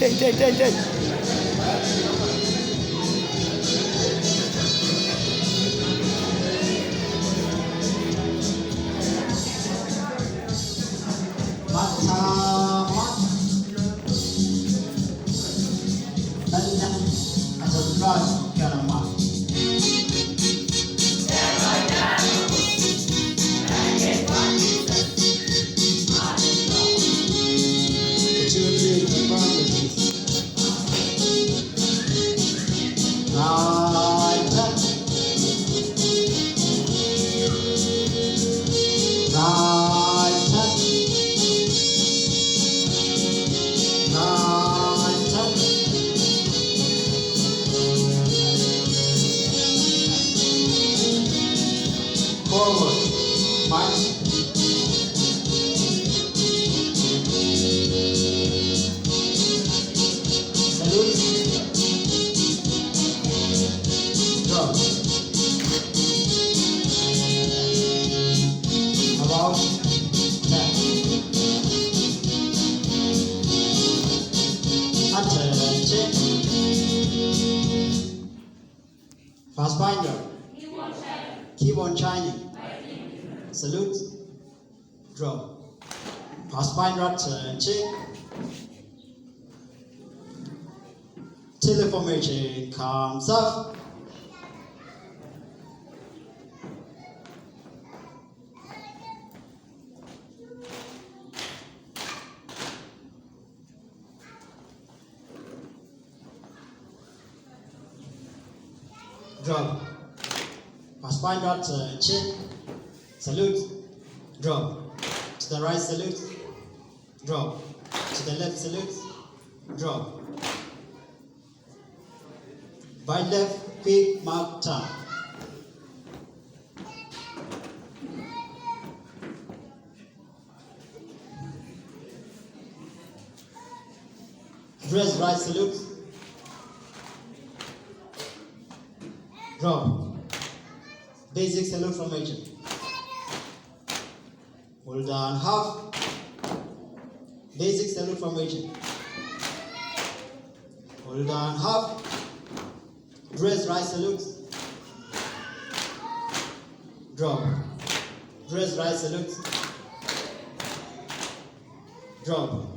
Change. Pathfinder, keep on shining. Salute, draw. Pathfinder, turn, check. Teleformation comes up. Drop. Pathfinder, check. Salute. Drop. To the right, salute. Drop. To the left, salute. Drop. By left, quick mark turn. Dress right, salute. Drop. Basic salute formation. Hold down half. Basic salute formation. Hold down half. Dress right salute. Drop. Dress right salute. Drop.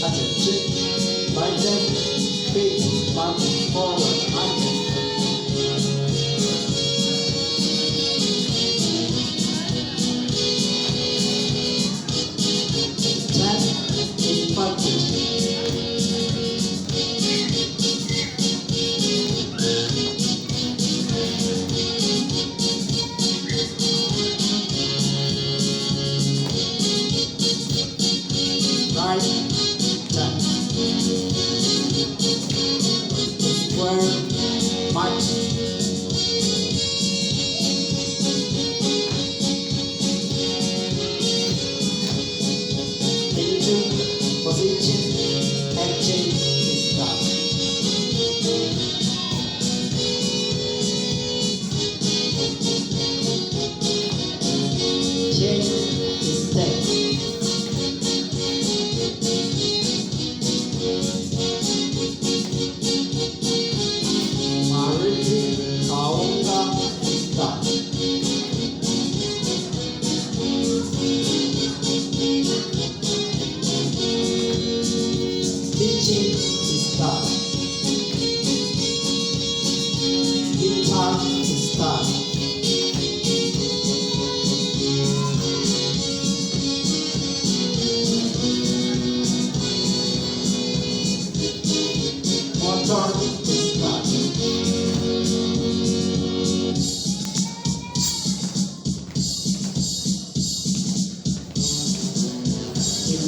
Attention. By left, feet, back, forward,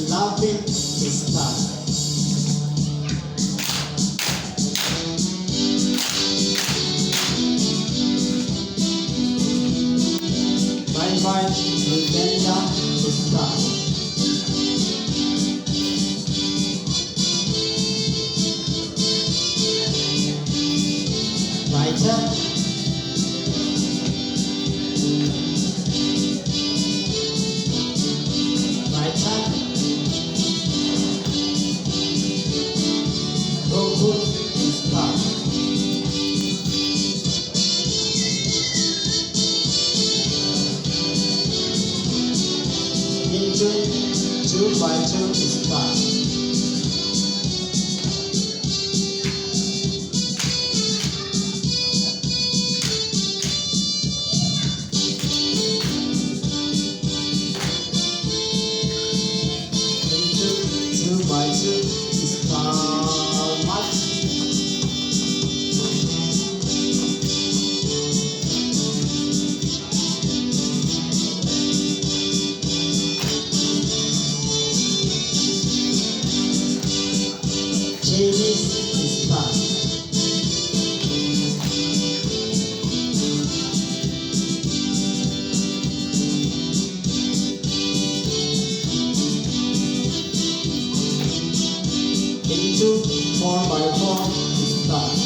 Laughing is fun. Bye, Kebena is fun. Right hand. into 2 by 2 is flat. Into 2 by 2 is much. Chinese is fast. Into 4 by 4 is fast.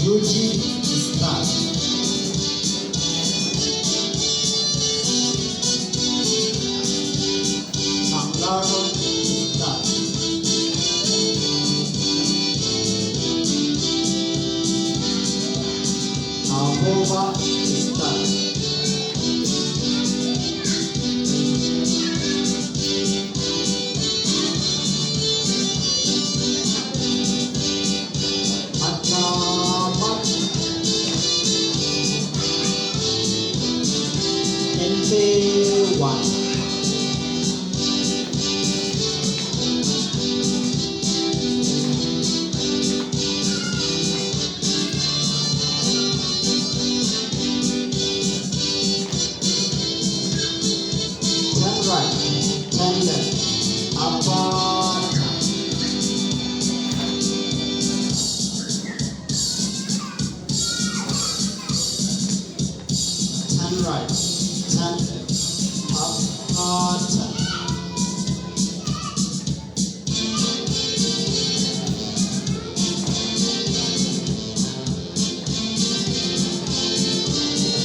Yuji is fast. Angaro is fast. Hawasa is fast. NP1 turn right, turn left, upper, turn right, turn left, upper, turn.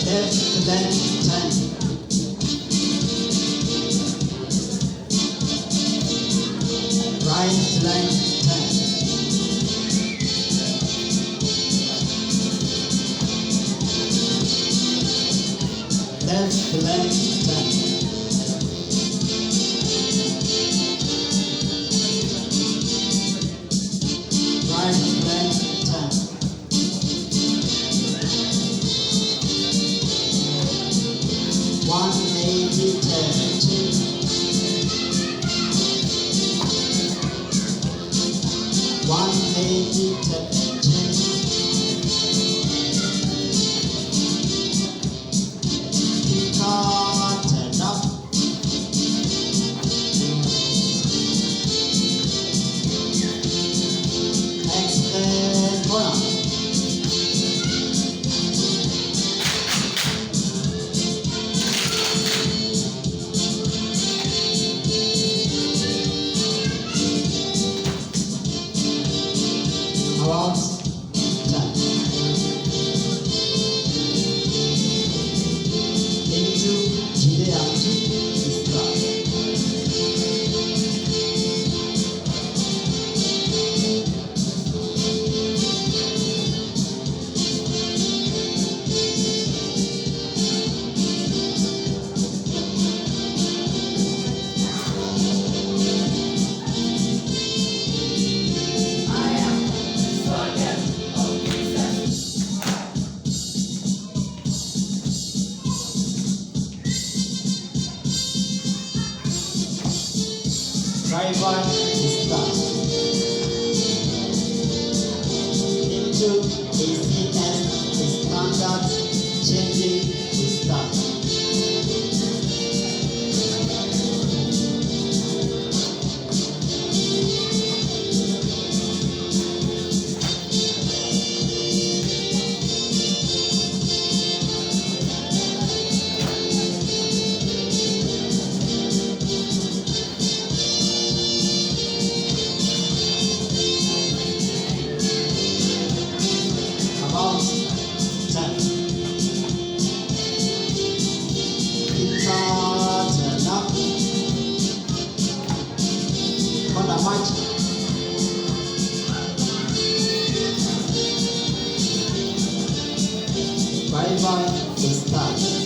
Left, left, turn. Right, left, turn. Left, left, turn. Right, left, turn. 180 turn, change. 180 turn, change. Guitar, turn up. Extend, hold on. Hawasa, turn. Into GYD is flat. Driver is flat. Into ACS is standard, changing is flat. Bye bye. Let's start.